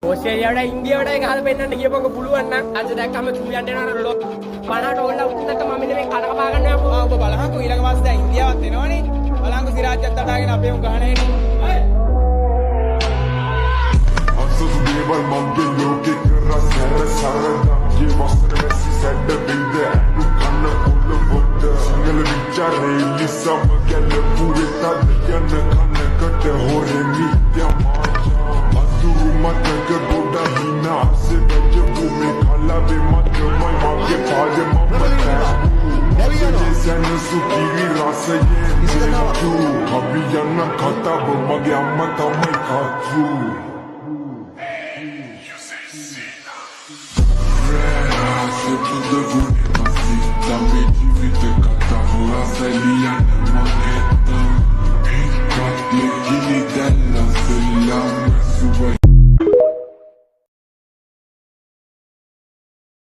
ඔස්ට්‍රේලියාවට ඉන්දියාවට ගහලා පෙන්නන්න කියපොක පුළුවන් නම් අද දැක්කම සූයන්ට යනවා ලොක් 50ට ඕල්ලා උත්තක මම මෙන්න මේ කනක පා ගන්න යපුවා ඔබ බලහකෝ ඊළඟ මාසේ දැන් ඉන්දියාවත් එනවනේ බලංගු සිරාජ්‍යත් අටාගෙන අපේම ගහන එන්නේ අසුදු දේවල් මගේ ලෝකේ කරා සැර සරදා ये वस्त्र वैसी सेट बिंद अनु कन्न फुल बुद्ध सिंगल विचारे लिसम गल पूरे तद यन कन्न कट हो रे नित्य माया अतुरु मत क गोडा हिना से बज भूमि खाला बे मत मय मागे पाज मम ये सन सुखी रास ये तू अभियान खता मगे अम्मा तमय खातू Tudo bonito assim, tá meio de vida, cada um a